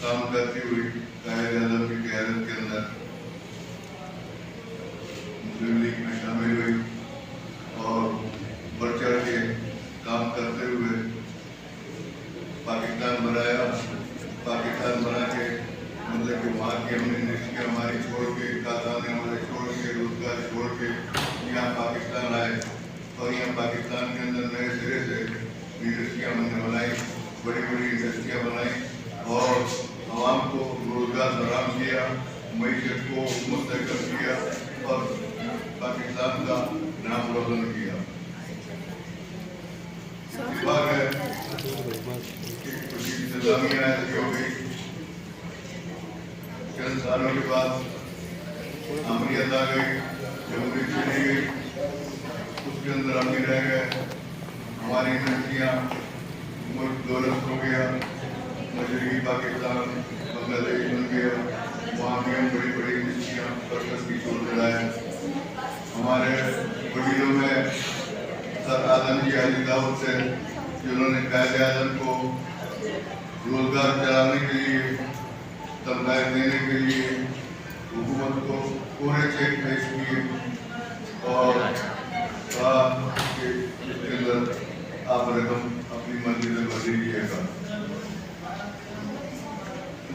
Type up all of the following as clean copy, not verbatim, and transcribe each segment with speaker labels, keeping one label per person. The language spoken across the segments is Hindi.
Speaker 1: काम करती हुई कायद आज़म की क़यादत के अंदर मुस्लिम लीग में शामिल हुई और बढ़ चढ़ के काम करते हुए पाकिस्तान बनाया। पाकिस्तान बना के मतलब कि वहाँ की हमने इंडस्ट्रियाँ हमारी छोड़ के, कारखाने हमारे छोड़ के, रोजगार छोड़ के यहाँ पाकिस्तान आए और यहाँ पाकिस्तान के अंदर नए सिरे से इंडस्ट्रियाँ हमने बनाई, बड़ी बड़ी इंडस्ट्रियाँ बनाई और आवाम को रोजगार फराहम किया, मईशत को मुस्तहकम किया और पाकिस्तान का नाम रोशन किया। इत्तेफाक है कि कुछ इंतजामिया ऐसी हो गई, चंद सालों के बाद अमरीत आ गई, जमहूरियत चली गई, उसके अंदर हम ही रह गए। हमारी इंडस्ट्रियाँ मुल्क दौलत हो गया, मशरकी पाकिस्तान बांग्लादेश बन गया, वहाँ भी हम बड़ी बड़ी इंडस्ट्रियाँ बरकत की छोड़ चलाए। हमारे वकीलों में सर आदम जी अली दाऊद से जिन्होंने कायद आज़म को रोजगार चलाने के लिए, तनख्वाह देने के लिए हुकूमत को पूरे चेक पेश किए और कहा कि इसके अंदर आप रकम अपनी मर्जी से भर दीजिएगा।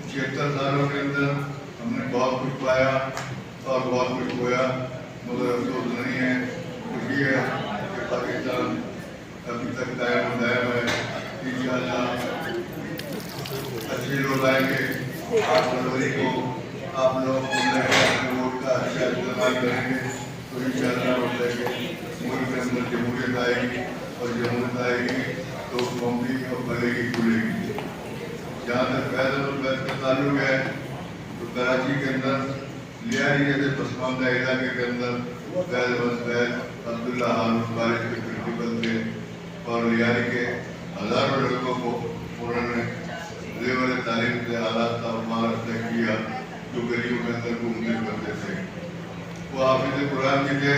Speaker 1: 76 सालों के अंदर हमने बहुत कुछ पाया और बहुत कुछ खोया, मगर अफसोस नहीं है, खुशी है कि पाकिस्तान अभी तक कायम दायम है। इंशाअल्लाह अच्छे लोग आएंगे, 8 फरवरी को आप लोग वोट का अच्छा इस्तेमाल करेंगे तो इंशाअल्लाह मुल्क के अंदर जमहूरियत आएगी और जमहूरियत आएगी तो कौम की और भलेगी खुलेगी। जहाँ तक फैज़ का ताल्लुक है तो कराची के अंदर लियारी जैसे पसमानदा इलाके के अंदर फैज़ अब्दुल्ला हारून बारिश के प्रिंसिपल थे और लियारी के हज़ारों लड़कों को उन्होंने ज़ेवर तालीम से आला रफ्ता किया जो गलियों के अंदर घूमते करते थे। वो हाफिज़ कुरान भी थे,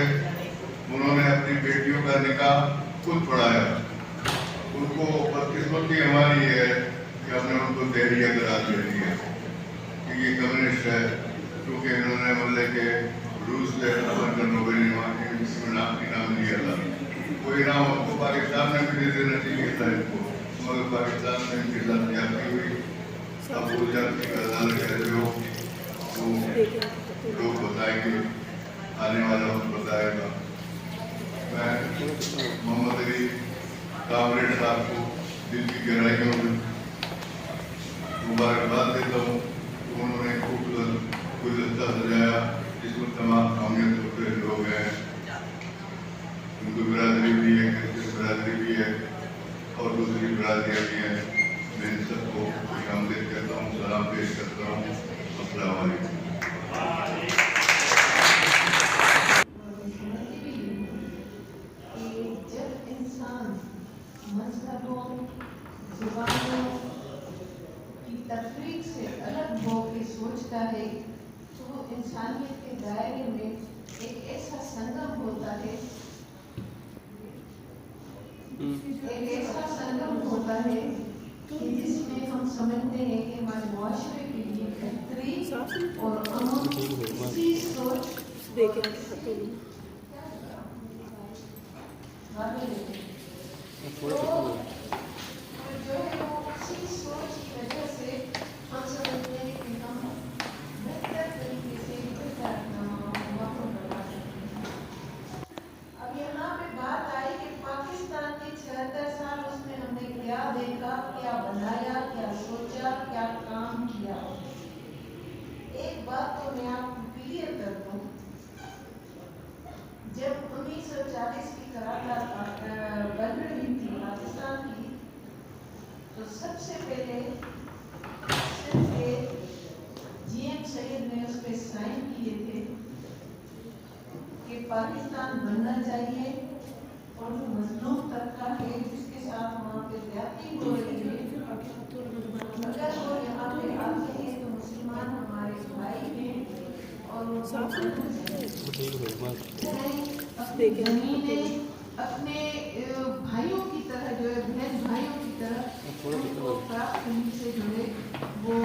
Speaker 1: उन्होंने अपनी बेटियों का निकाह खुद पढ़ाया। उनको बदकिस्मती हमारी है कि हमने उनको देहरिया करार दे दिया कि ये कम्युनिस्ट है, क्योंकि इन्होंने मतलब के रूस से नोबेल इनाम दिया था। वो इनाम आपको पाकिस्तान में भी दे देना चाहिए था इनको, मगर पाकिस्तान में इनके साथ ज्यादती हुई। अब वो जाति का अदालत कहते हो तो लोग बताएंगे, आने वाला वक्त बताएगा। मैं मोहम्मद अली कामरेड साहब को दिल की गहराइयों में मुबारकबाद देता हूँ। उन्होंने खूबसूरत गुलदस्ता सजाया जिसमें तमाम कामयाब होते लोग हैं, उनकी बिरादरी भी है, क्रिश्चियन बिरादरी भी है और दूसरी बिरादरियाँ भी हैं। मैं इन सबको खुशामदीद करता हूँ, सलाम पेश करता हूँ। अस्सलाम वालेकुम।
Speaker 2: तफरीक से अलग होकर सोचता है तो वो इंसानियत के दायरे में एक ऐसा संगम होता है, कि जिसमें हम समझते हैं कि हमारे मुआशरे के लिए बेहतरी और अमन इसी सोच जो है वो उसी सोच की वजह से हम समझते हैं कि हम बेहतर तरीके से माहौल बना सकते हैं। अब यहाँ पे बात आई कि पाकिस्तान के 76 साल उसमें हमने क्या देखा, क्या बनाया, क्या सोचा, क्या काम किया। एक बात तो मैं आपको क्लियर कर दूं, जब 1940 की करारदाद बन रही थी पाकिस्तान की, तो सबसे पहले जीएम सैयद ने उस पर साइन किए थे कि पाकिस्तान बनना चाहिए और जो मजलूम तबका है जिसके साथ वहाँ पे ज्यादती हो रही है, अगर वो यहाँ पे आते हैं तो मुसलमान हमारे भाई हैं और वो जमीनें अपने भाइयों की तरह जो है, बहन भाइयों की तरह उनको प्राप्त करने से जो है वो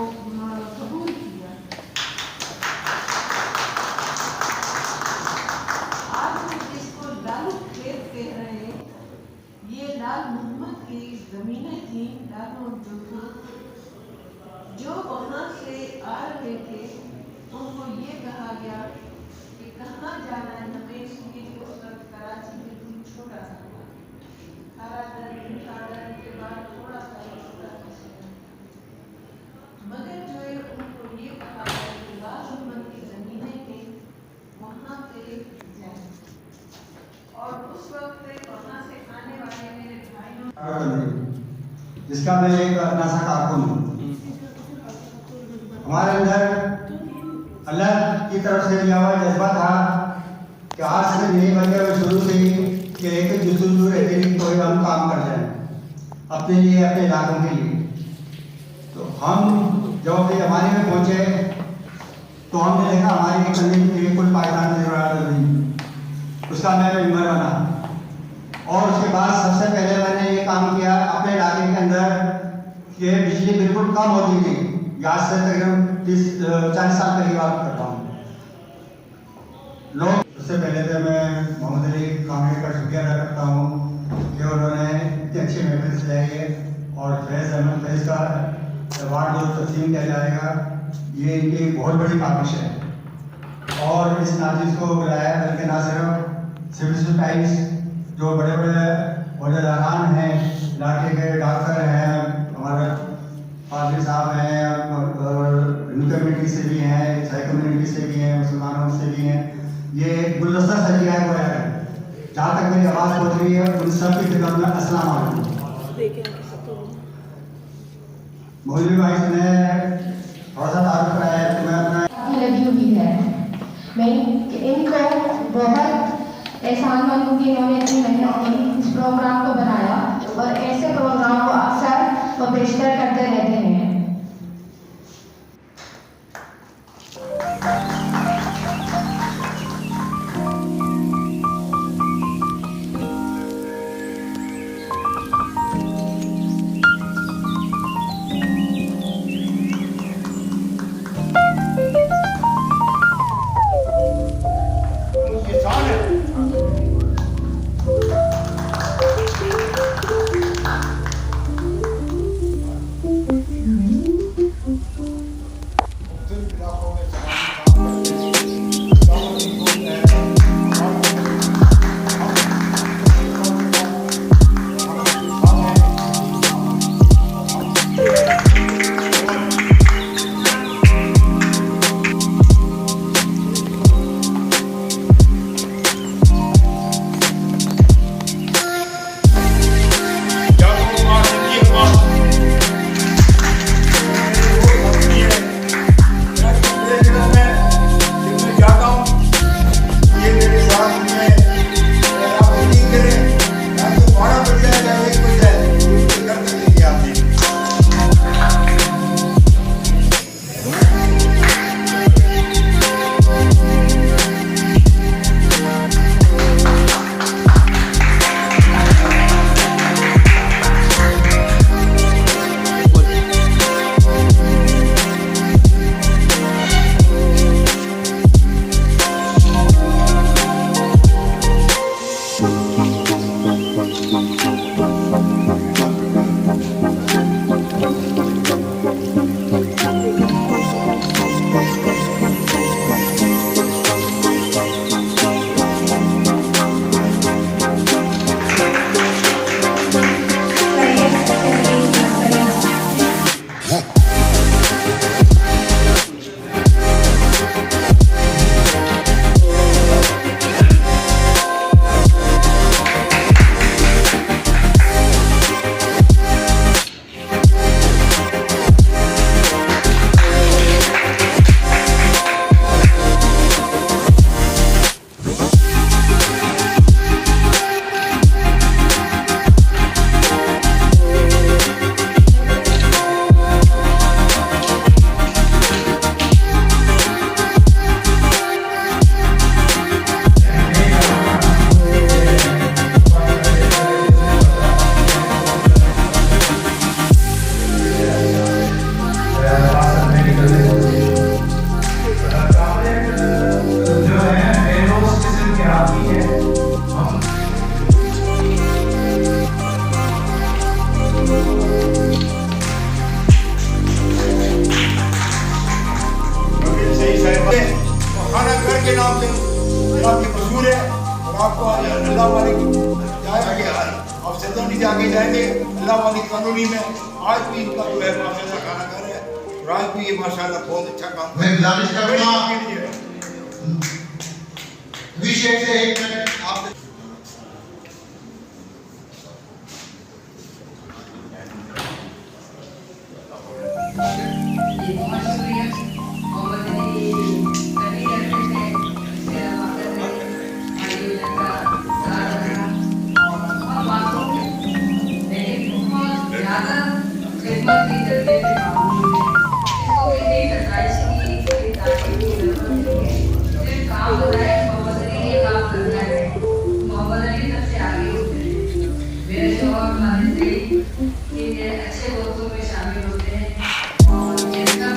Speaker 2: उनको ये कहा गया कि कहाँ जाना है हमें, इसलिए उस वक्त कराची बिल्कुल छोटा सा था। 18 दिन के बाद थोड़ा सा छोटा सा शहर, मगर जो है उनको ये कहा गया कि बाज़ुमत की ज़मीनें थी वहाँ पे जाए। और उस वक्त वहाँ से आने वाले मेरे भाइयों,
Speaker 3: जिसका मैं एक अपना सा कारकुन हूँ। हमारे अंदर अल्लाह की तरफ से दिया हुआ जज्बा था कि आज से नहीं बल्कि शुरू से ही कि एक जुस्तजू रहती थी कोई हम काम कर जाए अपने लिए, अपने इलाकों के लिए। तो हम जब अपने ज़माने में पहुँचे तो हमने देखा हमारी करने के लिए कुल पायदान की ज़रूरत नहीं, उसका मैं मेम्बर बना। और उसके बाद सबसे पहले मैंने ये काम किया अपने इलाके के अंदर कि बिजली बिल्कुल कम होती थी, आज से तकरीबन 40 साल पहली बात करता हूँ लोग। उससे पहले तो मैं मोहम्मद अली कामरे का शुक्रिया अदा करता हूँ कि उन्होंने इतनी अच्छी महफिल सजाई है और फैज़ अहमद फैज़ का अवार्ड जो तस्लीम किया जाएगा ये इनकी बहुत बड़ी काबिश है। और इस नाजिश को बुलाया बल्कि ना सिर्फ सिविल सोसाइटीज़ जो बड़े बड़े अहदेदारान हैं, इलाके के डॉक्टर हैं, हमारे पादरी साहब हैं, हिंदू कम्युनिटी से भी हैं, ईसाई कम्युनिटी से भी हैं, मुसलमानों से भी हैं। ये गुलदस्ता सजिया हुआ है। जहाँ तक मेरी आवाज़ पहुँच रही है उन सब की खिदमत में अस्सलाम वालेकुम। मौलवी भाई ने थोड़ा सा तारुफ कराया है तो मैं अपना
Speaker 4: लगी हुई है। मैं इनको बहुत एहसान मंद हूँ कि इन्होंने इतनी मेहनत की, इस प्रोग्राम को बनाया और ऐसे प्रोग्राम को अक्सर वो बेशतर करते रहते हैं।
Speaker 5: अल्लाह वाली कॉलोनी में आज भी इनका जो है माशाल्लाह खाना खा रहे हैं और आज भी ये माशाल्लाह बहुत अच्छा काम कर
Speaker 1: मैं गुजारिश करूंगा
Speaker 5: रहे हैं।
Speaker 1: विषय से एक मिनट आप
Speaker 2: अच्छे दोस्तों में शामिल होते हैं और जिनका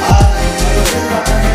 Speaker 1: आज